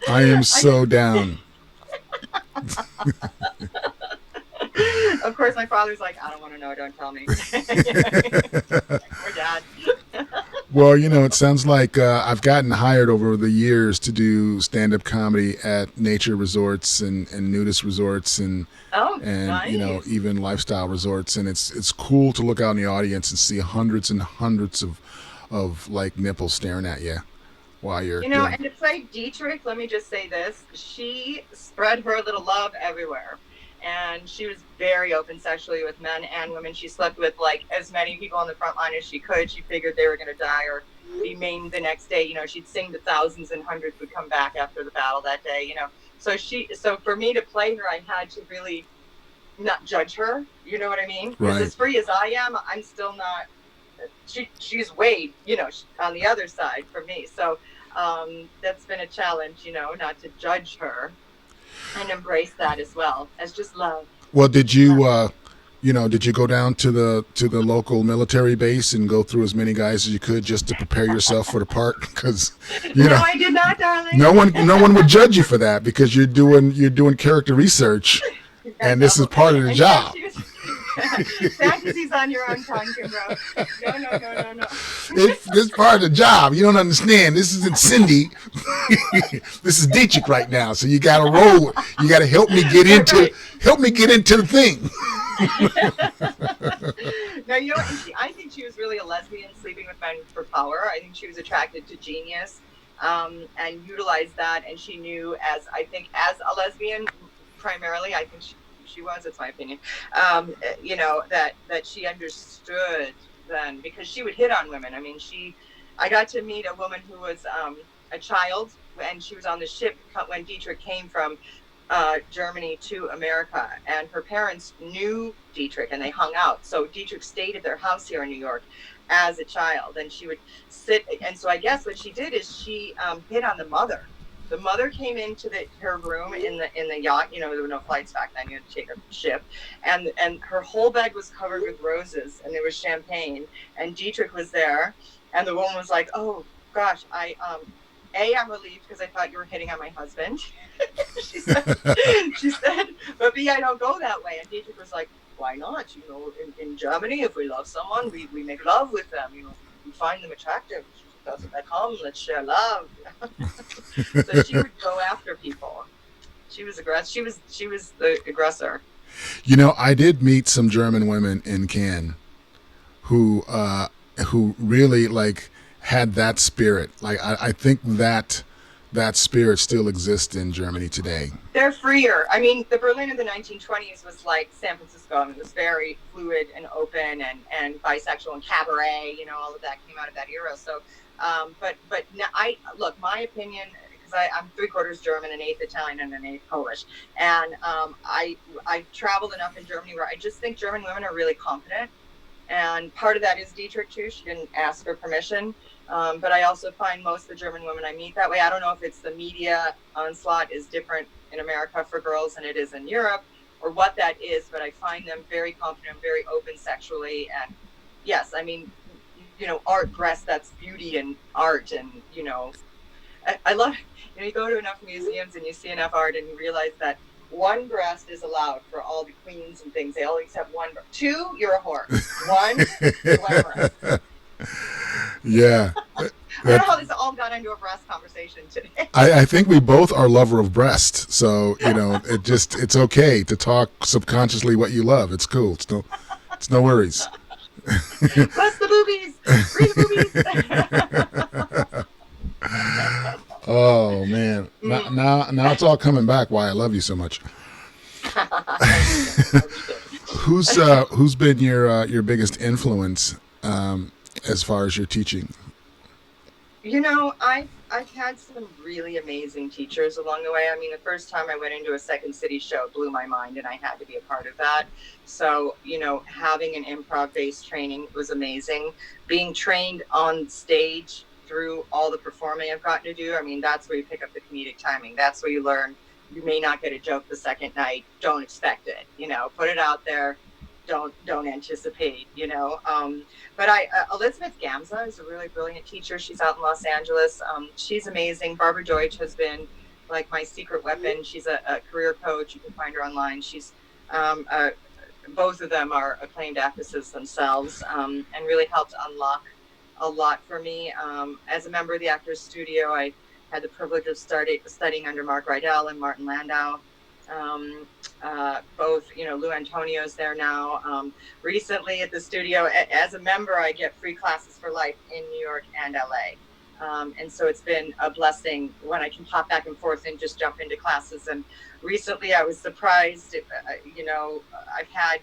I am so down. Of course, my father's like, I don't want to know, don't tell me. Or dad. Well, you know, it sounds like I've gotten hired over the years to do stand-up comedy at nature resorts and nudist resorts and nice. You know, even lifestyle resorts, and it's cool to look out in the audience and see hundreds and hundreds of like nipples staring at you while you're and to play Dietrich, let me just say this: she spread her little love everywhere. And she was very open sexually with men and women. She slept with like as many people on the front line as she could. She figured they were going to die or be maimed the next day. You know, she'd sing to thousands, and hundreds would come back after the battle that day. You know, so for me to play her, I had to really not judge her. You know what I mean? Because as free as I am, I'm still not. She's way, on the other side for me. So that's been a challenge, not to judge her. And embrace that as well as just love. Well, did you go down to the local military base and go through as many guys as you could just to prepare yourself for the part? Because no, I did not, darling. No one would judge you for that, because you're doing character research, and this is part of the job. Fantasies on your own tongue, Kimbro. No. It's part of the job. You don't understand. This isn't Cindy. This is Dietrich right now. So you got to roll. You got to help me get into the thing. No, I think she was really a lesbian sleeping with men for power. I think she was attracted to genius. and utilized that. And she knew, as I think, as a lesbian, primarily, I think she was. It's my opinion. That she understood then, because she would hit on women. I mean, I got to meet a woman who was a child, and she was on the ship when Dietrich came from Germany to America, and her parents knew Dietrich and they hung out. So Dietrich stayed at their house here in New York as a child, and she would sit. And so I guess what she did is she hit on the mother. The mother came into her room in the yacht. There were no flights back then. You had to take a ship, and her whole bed was covered with roses, and there was champagne, and Dietrich was there, and the woman was like, "Oh gosh, I'm relieved because I thought you were hitting on my husband." she said, "But B, I don't go that way." And Dietrich was like, "Why not? In Germany, if we love someone, we make love with them. We find them attractive. Come, let's share love." So she would go after people. She was aggressive. She was the aggressor. I did meet some German women in Cannes who really had that spirit. I think that spirit still exists in Germany today. They're freer. I mean, the Berlin of the 1920s was like San Francisco. I mean, it was very fluid and open and bisexual and cabaret. All of that came out of that era. So, but now my opinion, because I'm 3/4 German, an eighth Italian, and an eighth Polish, and I've traveled enough in Germany where I just think German women are really confident. And part of that is Dietrich too. She didn't ask for permission. But I also find most of the German women I meet that way. I don't know if it's the media onslaught is different in America for girls than it is in Europe, or what that is, but I find them very confident, very open sexually. And yes, I mean, art, breast, that's beauty and art. And, I love, you go to enough museums and you see enough art and you realize that one breast is allowed for all the queens and things. They always have one. Two, you're a whore. One, you're one breast. Yeah. I don't know how this all got into a breast conversation today. I think we both are lover of breast, so it's okay to talk subconsciously what you love. It's cool. It's no worries. Bless the boobies. Free the boobies. Oh man! Now it's all coming back. Why I love you so much. Who's been your biggest influence as far as your teaching? I've had some really amazing teachers along the way. I mean, the first time I went into a Second City show blew my mind, and I had to be a part of that. So, having an improv-based training was amazing. Being trained on stage through all the performing I've gotten to do, I mean, that's where you pick up the comedic timing. That's where you learn you may not get a joke the second night. Don't expect it. Put it out there. Don't anticipate. But Elizabeth Gamza is a really brilliant teacher. She's out in Los Angeles. She's amazing. Barbara Deutsch has been like my secret weapon. She's a career coach. You can find her online. She's both of them are acclaimed actresses themselves, and really helped unlock a lot for me. As a member of the Actors Studio, I had the privilege of studying under Mark Rydell and Martin Landau. Both, Lou Antonio's there now. Recently at the studio, as a member, I get free classes for life in New York and LA. And so it's been a blessing when I can pop back and forth and just jump into classes. And recently I was surprised, I've had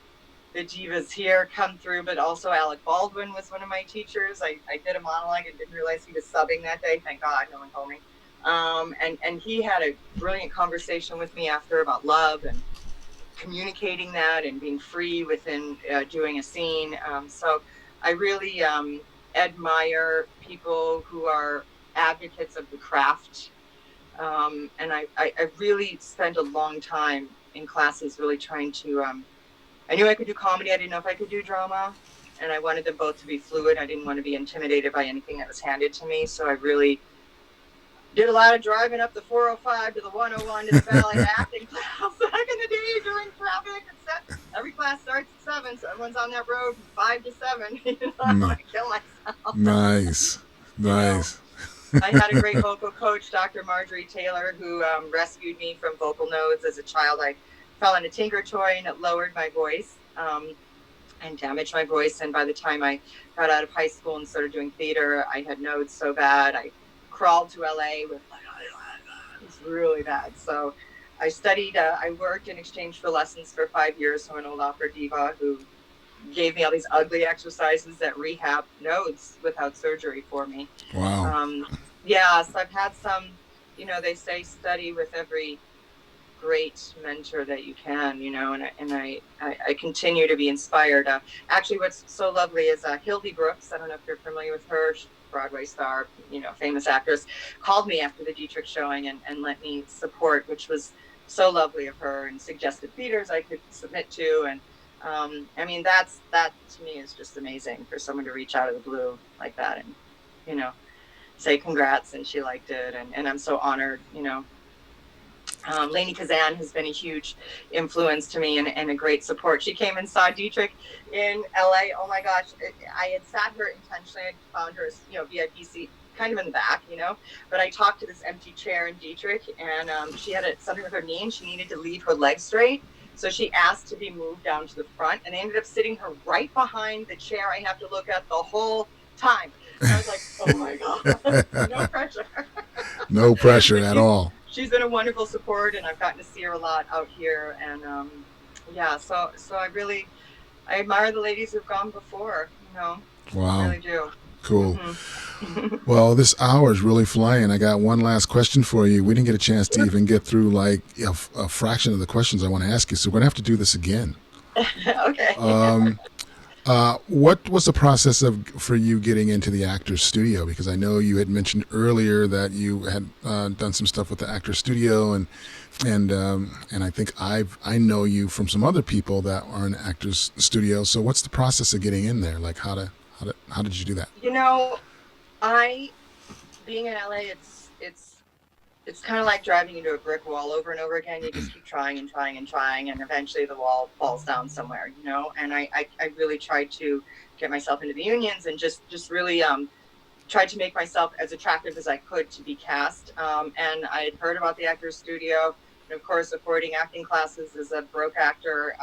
the divas here come through, but also Alec Baldwin was one of my teachers. I did a monologue and didn't realize he was subbing that day. Thank God, no one told me. And he had a brilliant conversation with me after about love and communicating that and being free within doing a scene. So I really admire people who are advocates of the craft. And I really spent a long time in classes really trying to, I knew I could do comedy. I didn't know if I could do drama. And I wanted them both to be fluid. I didn't want to be intimidated by anything that was handed to me. So I really did a lot of driving up the 405 to the 101 to the Valley acting class back in the day during traffic. Every class starts at 7, so everyone's on that road from 5 to 7. I want to kill myself. Nice. I had a great vocal coach, Dr. Marjorie Taylor, who rescued me from vocal nodes as a child. I fell on a tinker toy and it lowered my voice and damaged my voice. And by the time I got out of high school and started doing theater, I had nodes so bad I crawled to LA with like, it's really bad. So I studied, I worked in exchange for lessons for 5 years from an old opera diva who gave me all these ugly exercises that rehab nodes without surgery for me. Wow. Yeah, so I've had some, they say study with every great mentor that you can, and I continue to be inspired. Actually, what's so lovely is Hildy Brooks. I don't know if you're familiar with her. Broadway star, famous actress, called me after the Dietrich showing and let me support, which was so lovely of her, and suggested theaters I could submit to. And I mean, that to me is just amazing for someone to reach out of the blue like that and, say congrats, and she liked it. And I'm so honored, Lainey Kazan has been a huge influence to me and a great support. She came and saw Dietrich in LA. Oh my gosh. I had sat her intentionally. I found her, VIP seat kind of in the back, but I talked to this empty chair in Dietrich, and she had something with her knee and she needed to leave her leg straight. So she asked to be moved down to the front, and I ended up sitting her right behind the chair I have to look at the whole time. And I was like, oh my God, no pressure. No pressure at all. She's been a wonderful support, and I've gotten to see her a lot out here. And so I admire the ladies who've gone before. Wow. I really do. Cool. Well, this hour is really flying. I got one last question for you. We didn't get a chance to even get through like a fraction of the questions I want to ask you, so we're gonna have to do this again. Okay. What was the process for you getting into the Actors Studio? Because I know you had mentioned earlier that you had done some stuff with the Actors Studio, and I think I know you from some other people that are in Actors Studio. So what's the process of getting in there? Like how did you do that? Being in LA, it's kind of like driving into a brick wall over and over again. You just keep trying and trying and trying, and eventually the wall falls down somewhere, And I really tried to get myself into the unions and just really tried to make myself as attractive as I could to be cast. And I had heard about the Actors Studio, and of course, affording acting classes as a broke actor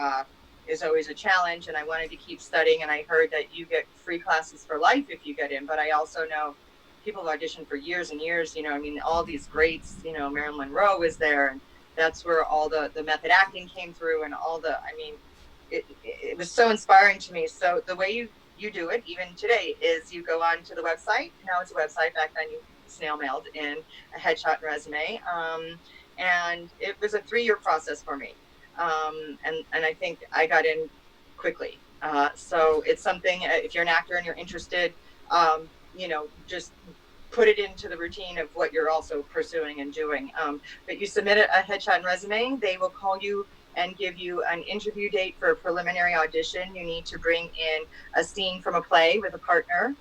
is always a challenge. And I wanted to keep studying, and I heard that you get free classes for life if you get in. But I also know people have auditioned for years and years, all these greats, Marilyn Monroe was there, and that's where all the method acting came through, and it was so inspiring to me. So the way you do it, even today, is you go on to the website. Now it's a website. Back then you snail mailed in a headshot and resume. And it was a 3-year process for me. And I think I got in quickly. So it's something, if you're an actor and you're interested, just put it into the routine of what you're also pursuing and doing. But you submit a headshot and resume, they will call you and give you an interview date for a preliminary audition. You need to bring in a scene from a play with a partner.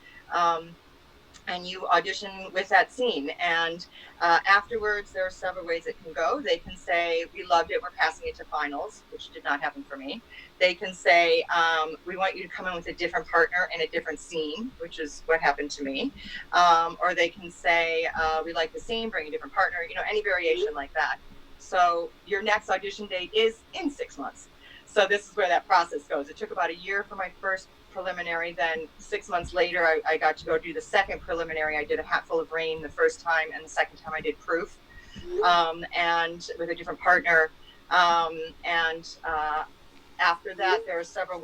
And you audition with that scene. And afterwards, there are several ways it can go. They can say, we loved it, we're passing it to finals, which did not happen for me. They can say, we want you to come in with a different partner in a different scene, which is what happened to me. Or they can say, we like the scene, bring a different partner, any variation like that. So your next audition date is in 6 months. So this is where that process goes. It took about a year for my first preliminary. Then 6 months later, I got to go do the second preliminary. I did A Hatful of Rain the first time, and the second time I did Proof, and with a different partner. After that, there are several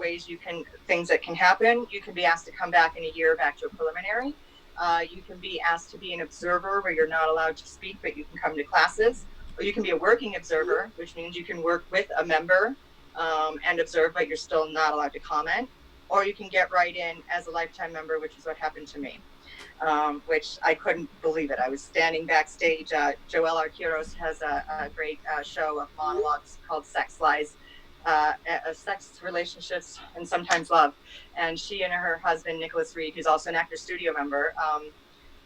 things that can happen. You can be asked to come back in a year back to a preliminary. You can be asked to be an observer where you're not allowed to speak, but you can come to classes. Or you can be a working observer, which means you can work with a member and observe, but you're still not allowed to comment. Or you can get right in as a lifetime member, which is what happened to me, which I couldn't believe it. I was standing backstage. Joelle Arqueros has a great show of monologues called Sex Lies, Sex, Relationships, and Sometimes Love. And she and her husband, Nicholas Reed, who's also an Actors Studio member,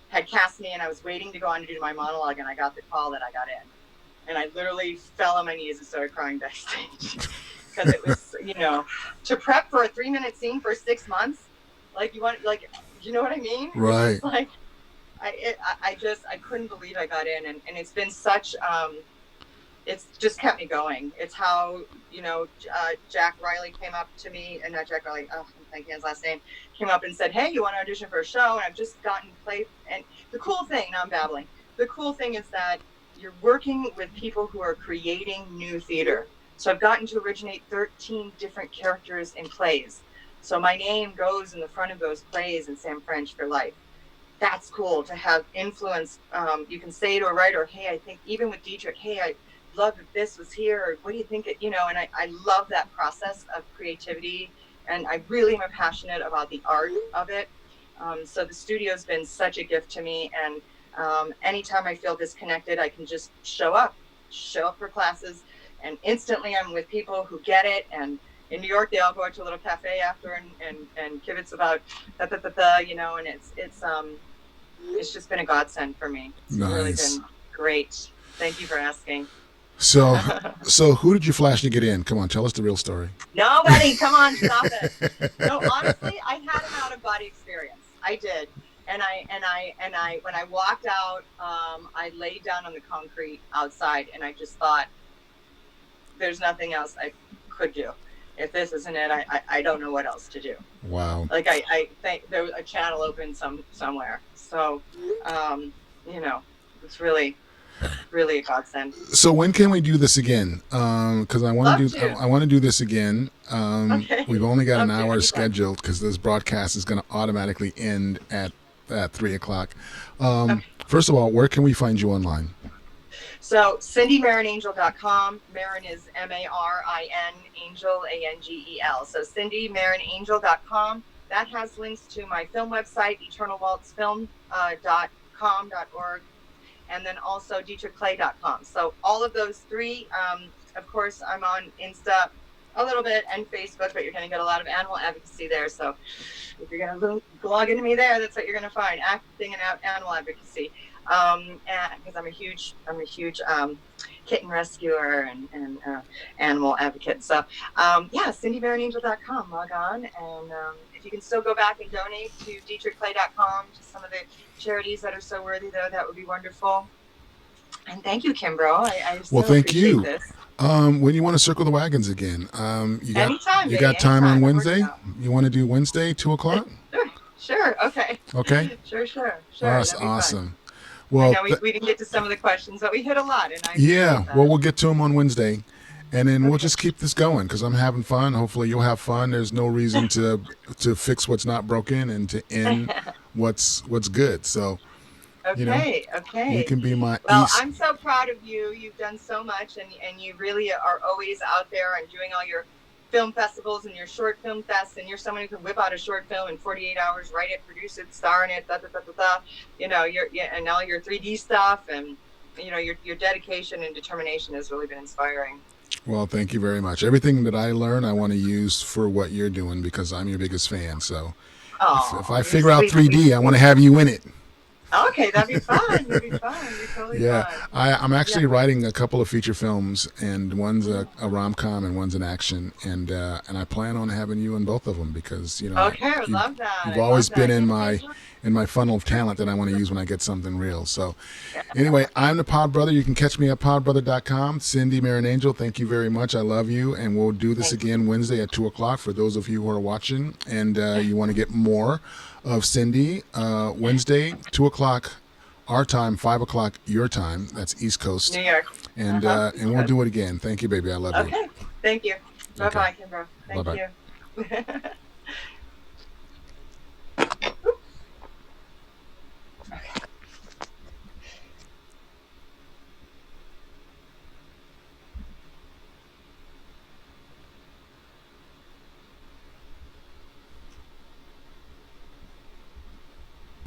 had cast me, and I was waiting to go on to do my monologue, and I got the call that I got in. And I literally fell on my knees and started crying backstage. Because it was, to prep for a 3-minute scene for 6 months, you know what I mean? Right. Like, I couldn't believe I got in, and it's been such it's just kept me going. It's how, Jack Riley came up to me, and not Jack Riley, I'm thinking his last name, came up and said, hey, you want to audition for a show? And I've just gotten played. And the cool thing, now I'm babbling, the cool thing is that you're working with people who are creating new theater. So I've gotten to originate 13 different characters in plays. So my name goes in the front of those plays in Sam French for life. That's cool to have influence. You can say to a writer, hey, I think even with Dietrich, hey, I love if this was here, or what do you think? And I love that process of creativity, and I really am passionate about the art of it. So the studio's been such a gift to me, and anytime I feel disconnected, I can just show up for classes, and instantly I'm with people who get it. And in New York, they all go out to a little cafe after and kibitz about and it's just been a godsend for me. It's really been great. Thank you for asking. So who did you flash to get in? Come on, tell us the real story. Nobody. Come on, stop it. No, honestly, I had an out of body experience. I did, and I when I walked out, I laid down on the concrete outside, and I just thought, there's nothing else I could do. If this isn't it, I don't know what else to do. Wow. Like I think there was a channel open somewhere. So, it's really a godsend. So when can we do this again? Because I want to do this again. Okay. We've only got an hour scheduled because this broadcast is going to automatically end at 3:00. Okay. First of all, where can we find you online? So CindyMarinangel.com. Marin is Marin, Angel Angel. So CindyMarinangel.com. That has links to my film website, eternalwaltzfilm.com.org, and then also DietrichClay.com. So all of those three. Of course, I'm on Insta a little bit and Facebook, but you're going to get a lot of animal advocacy there. So if you're going to log into me there, that's what you're going to find: acting and animal advocacy. Because I'm a huge kitten rescuer and animal advocate. So CindyMarinangel.com. Log on, and if you can still go back and donate to DietrichClay.com to some of the charities that are so worthy, though, that would be wonderful. And thank you, Kimbro. I so thank you. This. When you want to circle the wagons again, anytime. You got time on Wednesday? You want to do Wednesday, 2:00? Sure. Okay. Sure. That's awesome. Well, I know we didn't get to some of the questions, but we hit a lot. Well, we'll get to them on Wednesday, and then we'll just keep this going because I'm having fun. Hopefully, you'll have fun. There's no reason to fix what's not broken and to end what's good. So, okay. You can be my. Well, I'm so proud of you. You've done so much, and you really are always out there and doing all your film festivals and your short film fests, and you're someone who can whip out a short film in 48 hours, write it, produce it, star in it, and all your 3D stuff, and your dedication and determination has really been inspiring. Well, thank you very much. Everything that I learn, I want to use for what you're doing because I'm your biggest fan. So if I figure out 3D, I want to have you in it. Okay, that'd be fun. That'd be totally fun. I'm actually writing a couple of feature films, and one's a rom-com and one's an action, and I plan on having you in both of them because I love that. You've always been in my funnel of talent that I want to use when I get something real. So anyway, I'm the Pod Brother. You can catch me at podbrother.com. Cindy Marinangel, thank you very much. I love you, and we'll do this again Wednesday at 2:00 for those of you who are watching, and you want to get more of Cindy. Wednesday, 2:00 our time, 5:00 your time. That's East Coast. New York. And we'll do it again. Thank you, baby. I love you. Okay. Thank you. Bye-bye, Kimbro. Thank Bye-bye. you.